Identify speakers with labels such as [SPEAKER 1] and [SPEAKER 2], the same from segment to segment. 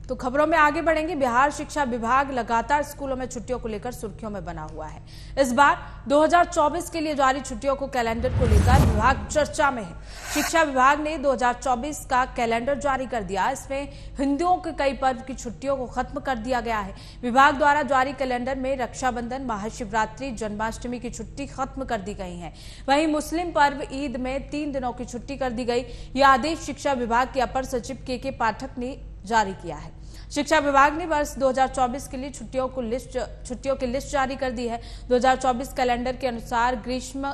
[SPEAKER 1] तो खबरों में आगे बढ़ेंगे। बिहार शिक्षा विभाग लगातार स्कूलों में छुट्टियों को लेकर सुर्खियों में बना हुआ है। इस बार 2024 के लिए जारी छुट्टियों को कैलेंडर को लेकर विभाग चर्चा में है। शिक्षा विभाग ने 2024 का कैलेंडर जारी कर दिया। इसमें हिंदुओं के कई पर्व की छुट्टियों को खत्म कर दिया गया है। विभाग द्वारा जारी कैलेंडर में रक्षाबंधन, महाशिवरात्रि, जन्माष्टमी की छुट्टी खत्म कर दी गई है। वहीं मुस्लिम पर्व ईद में 3 दिनों की छुट्टी कर दी गई। यह आदेश शिक्षा विभाग के अपर सचिव के पाठक ने जारी किया है। शिक्षा विभाग ने वर्ष 2024 के लिए छुट्टियों की लिस्ट जारी कर दी है। 2024 कैलेंडर के अनुसार ग्रीष्म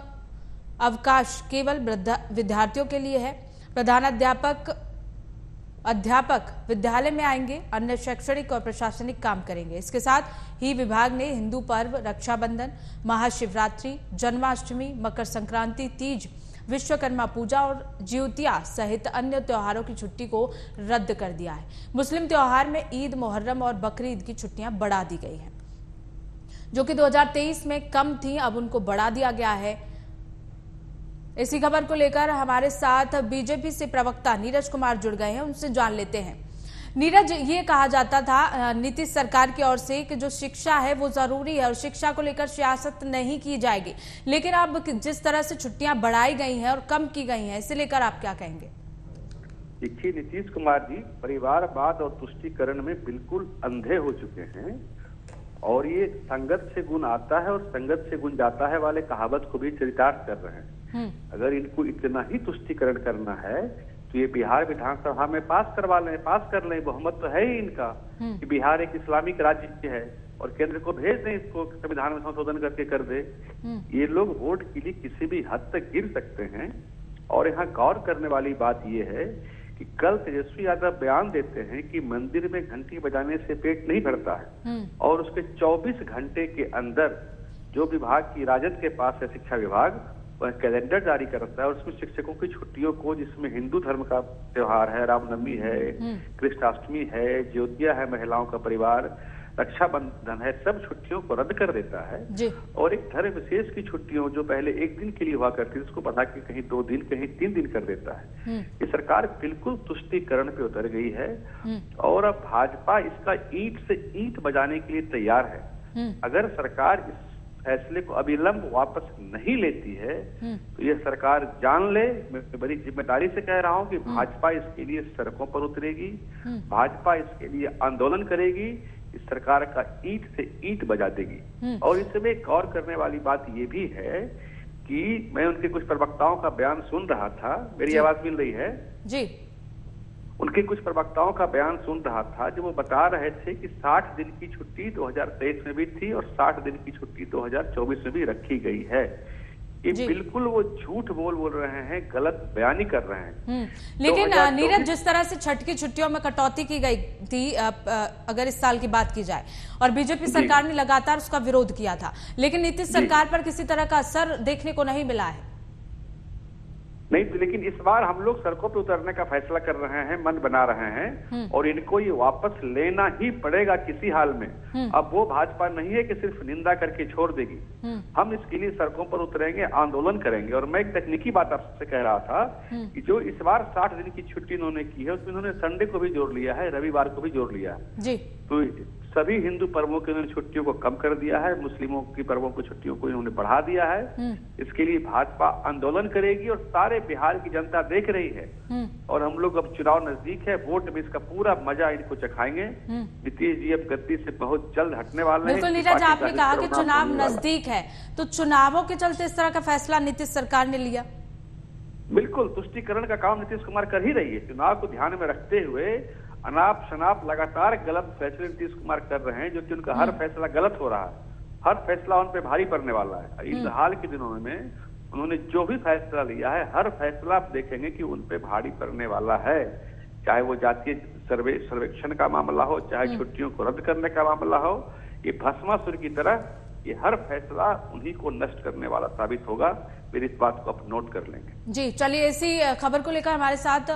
[SPEAKER 1] अवकाश केवल विद्यार्थियों के लिए है। अध्यापक विद्यालय में आएंगे, अन्य शैक्षणिक और प्रशासनिक काम करेंगे। इसके साथ ही विभाग ने हिंदू पर्व रक्षाबंधन, महाशिवरात्रि, जन्माष्टमी, मकर संक्रांति, तीज, विश्वकर्मा पूजा और ज्योतिया सहित अन्य त्योहारों की छुट्टी को रद्द कर दिया है। मुस्लिम त्योहार में ईद, मुहर्रम और बकरीद की छुट्टियां बढ़ा दी गई हैं, जो कि 2023 में कम थी, अब उनको बढ़ा दिया गया है। इसी खबर को लेकर हमारे साथ बीजेपी से प्रवक्ता नीरज कुमार जुड़ गए हैं, उनसे जान लेते हैं। नीरज, ये कहा जाता था नीतीश सरकार की ओर से कि जो शिक्षा है वो जरूरी है और शिक्षा को लेकर सियासत नहीं की जाएगी, लेकिन अब जिस तरह से छुट्टियां बढ़ाई गई हैं और कम की गई हैं, इसे लेकर आप क्या कहेंगे?
[SPEAKER 2] देखिए, नीतीश कुमार जी परिवारवाद और तुष्टीकरण में बिल्कुल अंधे हो चुके हैं और ये संगत से गुण आता है और संगत से गुण जाता है वाले कहावत को भी चरितार्थ कर रहे हैं। अगर इनको इतना ही तुष्टीकरण करना है तो ये बिहार विधानसभा में पास कर लें। बहुमत तो है ही इनका कि बिहार एक इस्लामिक राज्य है और केंद्र को भेज दें, इसको संविधान में संशोधन करके कर दे। ये लोग वोट के लिए किसी भी हद तक गिर सकते हैं। और यहाँ गौर करने वाली बात ये है कि कल तेजस्वी यादव बयान देते हैं कि मंदिर में घंटी बजाने से पेट नहीं भरता है और उसके 24 घंटे के अंदर जो विभाग की राजद के पास है, शिक्षा विभाग, वह कैलेंडर जारी करता है और उसमें शिक्षकों की छुट्टियों को, जिसमें हिंदू धर्म का त्योहार है, रामनवमी है, कृष्णाष्टमी है, ज्योतिया है, महिलाओं का परिवार, रक्षाबंधन है, सब छुट्टियों को रद्द कर देता है। और एक धर्म विशेष की छुट्टियों जो पहले एक दिन के लिए हुआ करती थी, उसको बढ़ा के कहीं 2 दिन, कहीं 3 दिन कर देता है। ये सरकार बिल्कुल तुष्टीकरण पे उतर गई है और अब भाजपा इसका ईंट से ईंट बजाने के लिए तैयार है। अगर सरकार इस फैसले को अविलंब वापस नहीं लेती है तो यह सरकार जान ले, मैं बड़ी जिम्मेदारी से कह रहा हूं कि भाजपा इसके लिए सड़कों पर उतरेगी, भाजपा इसके लिए आंदोलन करेगी, इस सरकार का ईंट से ईंट बजा देगी। और इसमें गौर करने वाली बात ये भी है कि मैं उनके कुछ प्रवक्ताओं का बयान सुन रहा था, मेरी आवाज मिल रही है
[SPEAKER 1] जी?
[SPEAKER 2] उनके कुछ प्रवक्ताओं का बयान सुन रहा था जो वो बता रहे थे कि 60 दिन की छुट्टी 2023 में भी थी और 60 दिन की छुट्टी 2024 में भी रखी गई है। ये बिल्कुल वो झूठ बोल रहे हैं, गलत बयानी कर रहे हैं।
[SPEAKER 1] लेकिन नीरज, जिस तरह से छठ की छुट्टियों में कटौती की गई थी, अगर इस साल की बात की जाए, और बीजेपी सरकार ने लगातार उसका विरोध किया था, लेकिन नीतीश सरकार पर किसी तरह का असर देखने को नहीं मिला है।
[SPEAKER 2] नहीं, लेकिन इस बार हम लोग सड़कों पे उतरने का फैसला कर रहे हैं, मन बना रहे हैं और इनको ये वापस लेना ही पड़ेगा किसी हाल में। अब वो भाजपा नहीं है कि सिर्फ निंदा करके छोड़ देगी। हम इसके लिए सड़कों पर उतरेंगे, आंदोलन करेंगे। और मैं एक तकनीकी बात आपसे कह रहा था कि जो इस बार 60 दिन की छुट्टी इन्होंने की है, उसमें इन्होंने संडे को भी जोड़ लिया है, रविवार को भी जोड़ लिया है। तो सभी हिंदू पर्वों की उन्होंने छुट्टियों को कम कर दिया है, मुस्लिमों की पर्वों की छुट्टियों को इन्होंने बढ़ा दिया है। इसके लिए भाजपा आंदोलन करेगी और सारे बिहार की जनता देख रही है। और हम लोग, अब चुनाव नजदीक है, वोट में इसका पूरा मजा इनको चखाएंगे। नीतीश जी अब गद्दी से बहुत जल्द हटने वाले हैं।
[SPEAKER 1] बिल्कुल नीरज, आपने कहा कि चुनाव नजदीक है, तो चुनावों के चलते इस तरह का फैसला नीतीश सरकार ने लिया?
[SPEAKER 2] बिल्कुल, तुष्टीकरण का काम नीतीश कुमार कर ही रही है। चुनाव को ध्यान में रखते हुए अनाप शनाप लगातार गलत फैसले नीतीश कुमार कर रहे हैं, जो कि उनका हर फैसला गलत हो रहा है, हर फैसला उन पे भारी पड़ने वाला है। इस हाल के दिनों में उन्होंने जो भी फैसला लिया है, हर फैसला आप देखेंगे कि उन पे भारी पड़ने वाला है। चाहे वो जातीय सर्वेक्षण का मामला हो, चाहे छुट्टियों को रद्द करने का मामला हो, ये भस्मासुर की तरह ये हर फैसला उन्हीं को नष्ट करने वाला साबित होगा। फिर इस बात को आप नोट कर लेंगे।
[SPEAKER 1] जी, चलिए, इसी खबर को लेकर हमारे साथ